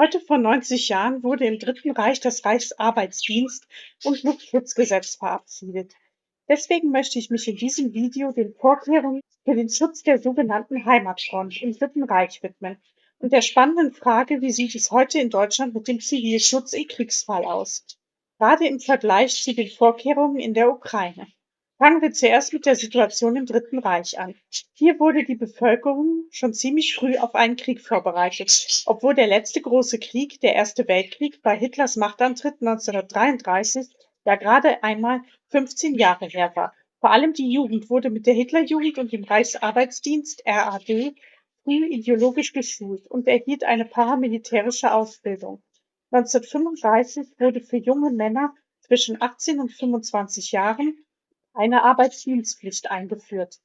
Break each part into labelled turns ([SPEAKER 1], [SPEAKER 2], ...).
[SPEAKER 1] Heute vor 90 Jahren wurde im Dritten Reich das Reichsarbeitsdienst- und Luftschutzgesetz verabschiedet. Deswegen möchte ich mich in diesem Video den Vorkehrungen für den Schutz der sogenannten Heimatfront im Dritten Reich widmen und der spannenden Frage, wie sieht es heute in Deutschland mit dem Zivilschutz im Kriegsfall aus? Gerade im Vergleich zu den Vorkehrungen in der Ukraine. Fangen wir zuerst mit der Situation im Dritten Reich an. Hier wurde die Bevölkerung schon ziemlich früh auf einen Krieg vorbereitet, obwohl der letzte große Krieg, der Erste Weltkrieg, bei Hitlers Machtantritt 1933 ja gerade einmal 15 Jahre her war. Vor allem die Jugend wurde mit der Hitlerjugend und dem Reichsarbeitsdienst RAD früh ideologisch geschult und erhielt eine paramilitärische Ausbildung. 1935 wurde für junge Männer zwischen 18 und 25 Jahren eine Arbeitsdienstpflicht eingeführt.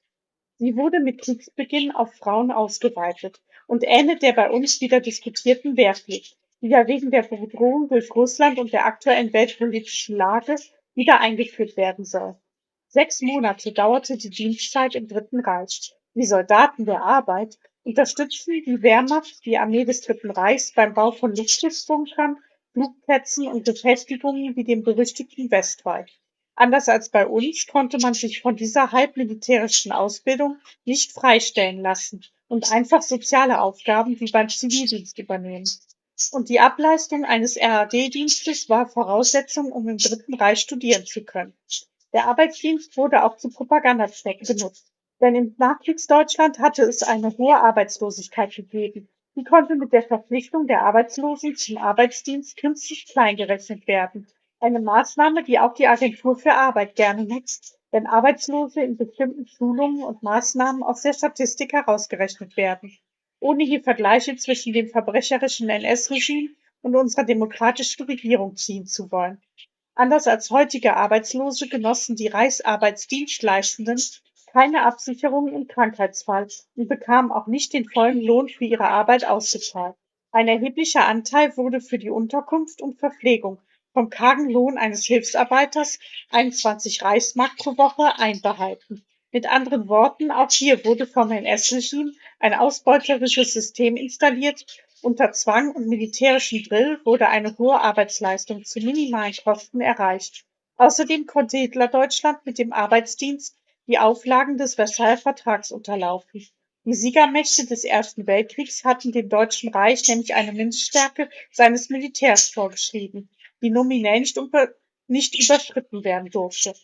[SPEAKER 1] Sie wurde mit Kriegsbeginn auf Frauen ausgeweitet und ähnelt der bei uns wieder diskutierten Wehrpflicht, die ja wegen der Bedrohung durch Russland und der aktuellen weltpolitischen Lage wieder eingeführt werden soll. 6 Monate dauerte die Dienstzeit im Dritten Reich. Die Soldaten der Arbeit unterstützten die Wehrmacht, die Armee des Dritten Reichs beim Bau von Luftschutzbunkern, Flugplätzen und Befestigungen wie dem berüchtigten Westwall. Anders als bei uns konnte man sich von dieser halbmilitärischen Ausbildung nicht freistellen lassen und einfach soziale Aufgaben wie beim Zivildienst übernehmen. Und die Ableistung eines RAD-Dienstes war Voraussetzung, um im Dritten Reich studieren zu können. Der Arbeitsdienst wurde auch zu Propagandazwecken genutzt, denn im Nachkriegsdeutschland hatte es eine hohe Arbeitslosigkeit gegeben. Die konnte mit der Verpflichtung der Arbeitslosen zum Arbeitsdienst künstlich kleingerechnet werden. Eine Maßnahme, die auch die Agentur für Arbeit gerne nutzt, wenn Arbeitslose in bestimmten Schulungen und Maßnahmen aus der Statistik herausgerechnet werden. Ohne hier Vergleiche zwischen dem verbrecherischen NS-Regime und unserer demokratischen Regierung ziehen zu wollen. Anders als heutige Arbeitslose genossen die Reichsarbeitsdienstleistenden keine Absicherung im Krankheitsfall und bekamen auch nicht den vollen Lohn für ihre Arbeit ausgezahlt. Ein erheblicher Anteil wurde für die Unterkunft und Verpflegung vom kargen Lohn eines Hilfsarbeiters, 21 Reichsmark pro Woche, einbehalten. Mit anderen Worten, auch hier wurde vom NS-Regime ein ausbeuterisches System installiert. Unter Zwang und militärischem Drill wurde eine hohe Arbeitsleistung zu minimalen Kosten erreicht. Außerdem konnte Hitler-Deutschland mit dem Arbeitsdienst die Auflagen des Versailler Vertrags unterlaufen. Die Siegermächte des Ersten Weltkriegs hatten dem Deutschen Reich nämlich eine Mindeststärke seines Militärs vorgeschrieben, die nominell nicht überschritten werden durfte.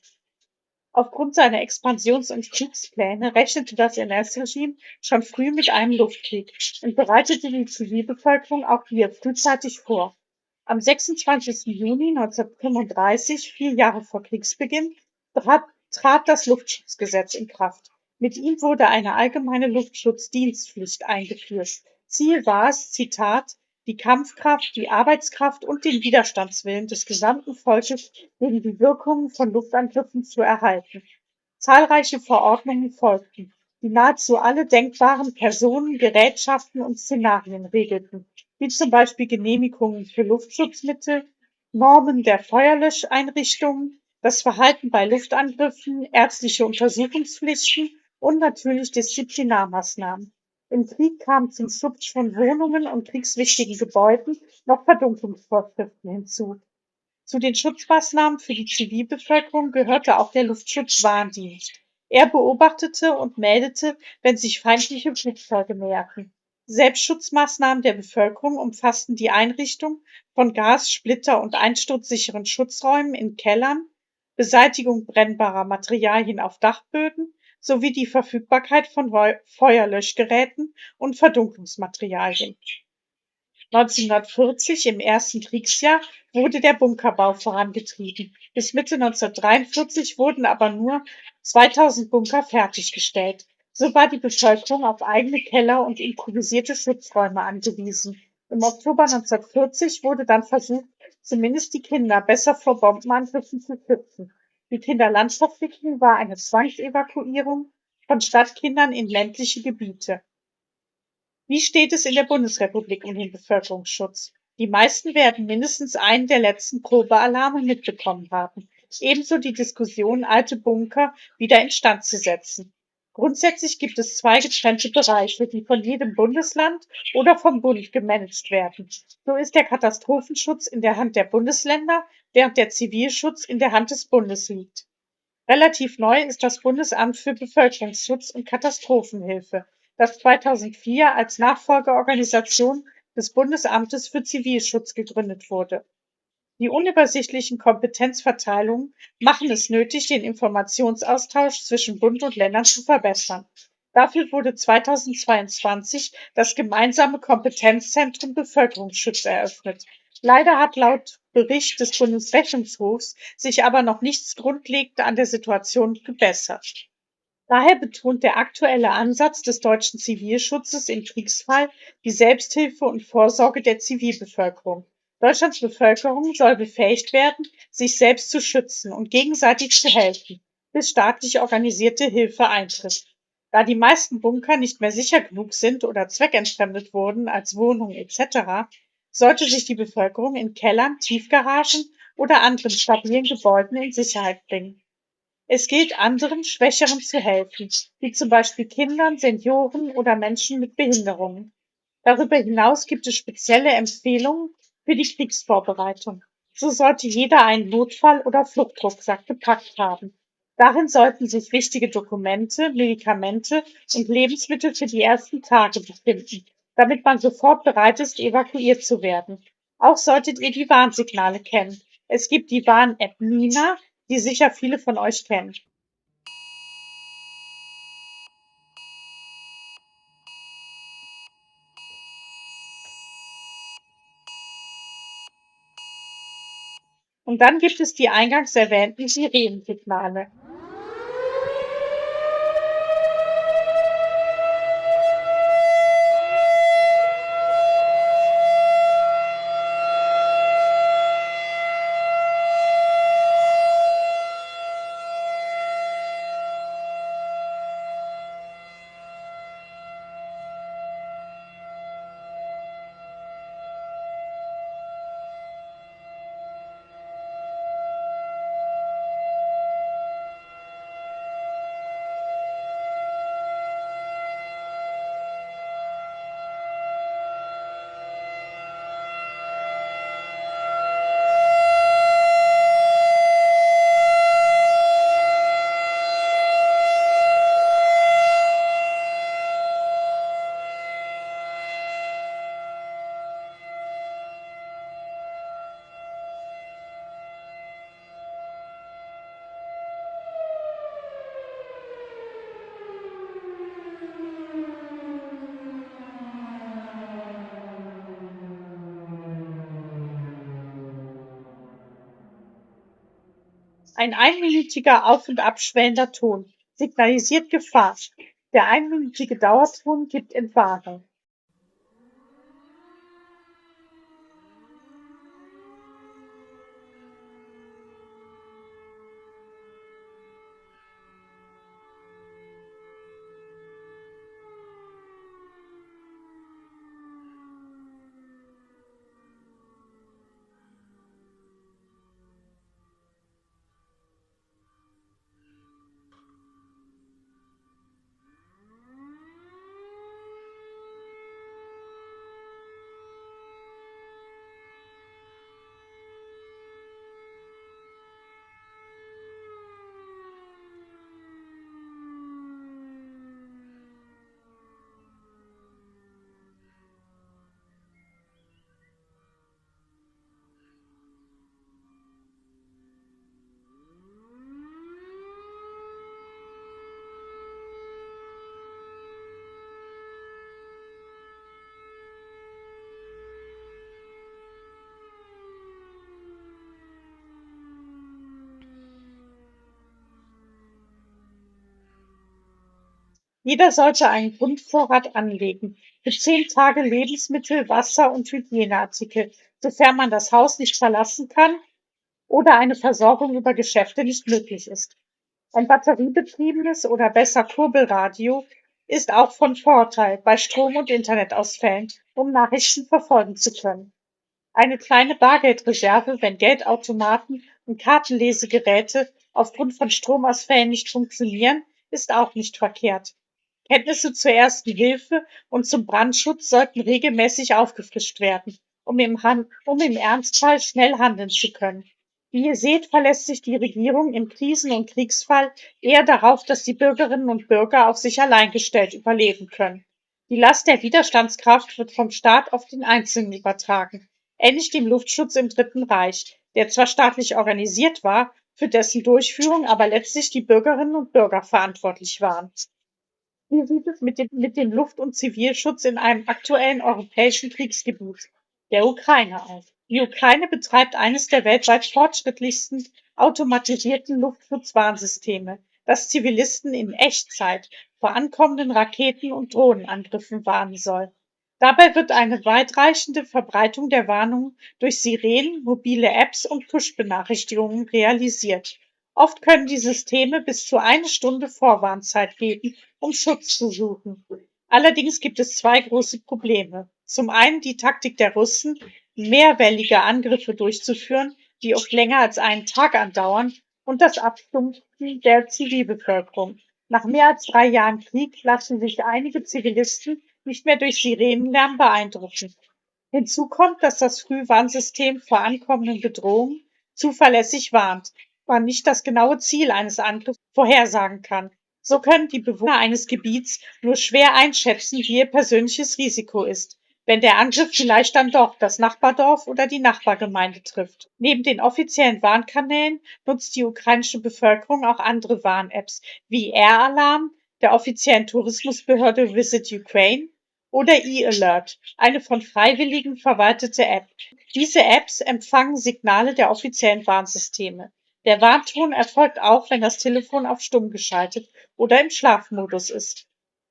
[SPEAKER 1] Aufgrund seiner Expansions- und Kriegspläne rechnete das NS-Regime schon früh mit einem Luftkrieg und bereitete die Zivilbevölkerung auch hier frühzeitig vor. Am 26. Juni 1935, 4 Jahre vor Kriegsbeginn, trat das Luftschutzgesetz in Kraft. Mit ihm wurde eine allgemeine Luftschutzdienstpflicht eingeführt. Ziel war es, Zitat, die Kampfkraft, die Arbeitskraft und den Widerstandswillen des gesamten Volkes gegen die Wirkungen von Luftangriffen zu erhalten. Zahlreiche Verordnungen folgten, die nahezu alle denkbaren Personen, Gerätschaften und Szenarien regelten, wie zum Beispiel Genehmigungen für Luftschutzmittel, Normen der Feuerlöscheinrichtungen, das Verhalten bei Luftangriffen, ärztliche Untersuchungspflichten und natürlich Disziplinarmaßnahmen. Im Krieg kamen zum Schutz von Wohnungen und kriegswichtigen Gebäuden noch Verdunklungsvorschriften hinzu. Zu den Schutzmaßnahmen für die Zivilbevölkerung gehörte auch der Luftschutzwarndienst. Er beobachtete und meldete, wenn sich feindliche Flugzeuge näherten. Selbstschutzmaßnahmen der Bevölkerung umfassten die Einrichtung von Gas-, Splitter- und einsturzsicheren Schutzräumen in Kellern, Beseitigung brennbarer Materialien auf Dachböden sowie die Verfügbarkeit von Feuerlöschgeräten und Verdunklungsmaterialien. 1940, im ersten Kriegsjahr, wurde der Bunkerbau vorangetrieben. Bis Mitte 1943 wurden aber nur 2000 Bunker fertiggestellt. So war die Bevölkerung auf eigene Keller und improvisierte Schutzräume angewiesen. Im Oktober 1940 wurde dann versucht, zumindest die Kinder besser vor Bombenangriffen zu schützen. Die Kinderlandverpflichtung war eine Zwangsevakuierung von Stadtkindern in ländliche Gebiete. Wie steht es in der Bundesrepublik um den Bevölkerungsschutz? Die meisten werden mindestens einen der letzten Probealarme mitbekommen haben. Ebenso die Diskussion, alte Bunker wieder instand zu setzen. Grundsätzlich gibt es zwei getrennte Bereiche, die von jedem Bundesland oder vom Bund gemanagt werden. So ist der Katastrophenschutz in der Hand der Bundesländer, während der Zivilschutz in der Hand des Bundes liegt. Relativ neu ist das Bundesamt für Bevölkerungsschutz und Katastrophenhilfe, das 2004 als Nachfolgeorganisation des Bundesamtes für Zivilschutz gegründet wurde. Die unübersichtlichen Kompetenzverteilungen machen es nötig, den Informationsaustausch zwischen Bund und Ländern zu verbessern. Dafür wurde 2022 das gemeinsame Kompetenzzentrum Bevölkerungsschutz eröffnet. Leider hat laut Bericht des Bundesrechnungshofs sich aber noch nichts grundlegend an der Situation gebessert. Daher betont der aktuelle Ansatz des deutschen Zivilschutzes im Kriegsfall die Selbsthilfe und Vorsorge der Zivilbevölkerung. Deutschlands Bevölkerung soll befähigt werden, sich selbst zu schützen und gegenseitig zu helfen, bis staatlich organisierte Hilfe eintritt. Da die meisten Bunker nicht mehr sicher genug sind oder zweckentfremdet wurden als Wohnungen etc., sollte sich die Bevölkerung in Kellern, Tiefgaragen oder anderen stabilen Gebäuden in Sicherheit bringen. Es gilt anderen Schwächeren zu helfen, wie zum Beispiel Kindern, Senioren oder Menschen mit Behinderungen. Darüber hinaus gibt es spezielle Empfehlungen für die Kriegsvorbereitung. So sollte jeder einen Notfall- oder Fluchtrucksack gepackt haben. Darin sollten sich wichtige Dokumente, Medikamente und Lebensmittel für die ersten Tage befinden, damit man sofort bereit ist, evakuiert zu werden. Auch solltet ihr die Warnsignale kennen. Es gibt die Warn-App Nina, die sicher viele von euch kennen. Und dann gibt es die eingangs erwähnten Sirenensignale. Ein einminütiger auf- und abschwellender Ton signalisiert Gefahr. Der einminütige Dauerton gibt Entwarnung. Jeder sollte einen Grundvorrat anlegen für 10 Tage Lebensmittel, Wasser und Hygieneartikel, sofern man das Haus nicht verlassen kann oder eine Versorgung über Geschäfte nicht möglich ist. Ein batteriebetriebenes oder besser Kurbelradio ist auch von Vorteil bei Strom- und Internetausfällen, um Nachrichten verfolgen zu können. Eine kleine Bargeldreserve, wenn Geldautomaten und Kartenlesegeräte aufgrund von Stromausfällen nicht funktionieren, ist auch nicht verkehrt. Kenntnisse zur Ersten Hilfe und zum Brandschutz sollten regelmäßig aufgefrischt werden, um im Ernstfall schnell handeln zu können. Wie ihr seht, verlässt sich die Regierung im Krisen- und Kriegsfall eher darauf, dass die Bürgerinnen und Bürger auf sich allein gestellt überleben können. Die Last der Widerstandskraft wird vom Staat auf den Einzelnen übertragen, ähnlich dem Luftschutz im Dritten Reich, der zwar staatlich organisiert war, für dessen Durchführung aber letztlich die Bürgerinnen und Bürger verantwortlich waren. Wie sieht es mit dem Luft- und Zivilschutz in einem aktuellen europäischen Kriegsgebiet, der Ukraine, aus? Die Ukraine betreibt eines der weltweit fortschrittlichsten automatisierten Luftschutzwarnsysteme, das Zivilisten in Echtzeit vor ankommenden Raketen- und Drohnenangriffen warnen soll. Dabei wird eine weitreichende Verbreitung der Warnungen durch Sirenen, mobile Apps und Push-Benachrichtigungen realisiert. Oft können die Systeme bis zu eine Stunde Vorwarnzeit geben, um Schutz zu suchen. Allerdings gibt es zwei große Probleme. Zum einen die Taktik der Russen, mehrwellige Angriffe durchzuführen, die oft länger als einen Tag andauern, und das Abstumpfen der Zivilbevölkerung. Nach mehr als 3 Jahren Krieg lassen sich einige Zivilisten nicht mehr durch Sirenenlärm beeindrucken. Hinzu kommt, dass das Frühwarnsystem vor ankommenden Bedrohungen zuverlässig warnt, man nicht das genaue Ziel eines Angriffs vorhersagen kann. So können die Bewohner eines Gebiets nur schwer einschätzen, wie ihr persönliches Risiko ist, wenn der Angriff vielleicht dann doch das Nachbardorf oder die Nachbargemeinde trifft. Neben den offiziellen Warnkanälen nutzt die ukrainische Bevölkerung auch andere Warn-Apps wie Air Alarm der offiziellen Tourismusbehörde Visit Ukraine oder E-Alert, eine von Freiwilligen verwaltete App. Diese Apps empfangen Signale der offiziellen Warnsysteme. Der Warnton erfolgt auch, wenn das Telefon auf Stumm geschaltet oder im Schlafmodus ist.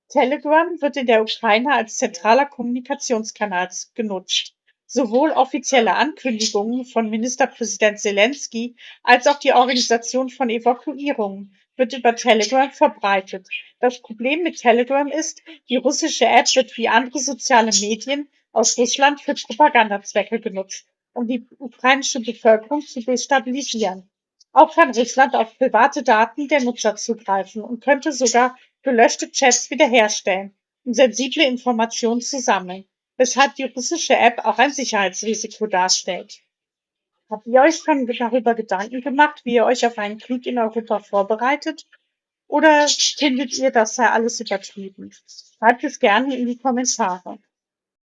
[SPEAKER 1] Telegram wird in der Ukraine als zentraler Kommunikationskanal genutzt. Sowohl offizielle Ankündigungen von Ministerpräsident Zelensky als auch die Organisation von Evakuierungen wird über Telegram verbreitet. Das Problem mit Telegram ist, die russische App wird wie andere soziale Medien aus Russland für Propagandazwecke genutzt, um die ukrainische Bevölkerung zu destabilisieren. Auch kann Russland auf private Daten der Nutzer zugreifen und könnte sogar gelöschte Chats wiederherstellen, um sensible Informationen zu sammeln, weshalb die russische App auch ein Sicherheitsrisiko darstellt. Habt ihr euch schon darüber Gedanken gemacht, wie ihr euch auf einen Krieg in Europa vorbereitet? Oder findet ihr, das sei alles übertrieben? Schreibt es gerne in die Kommentare.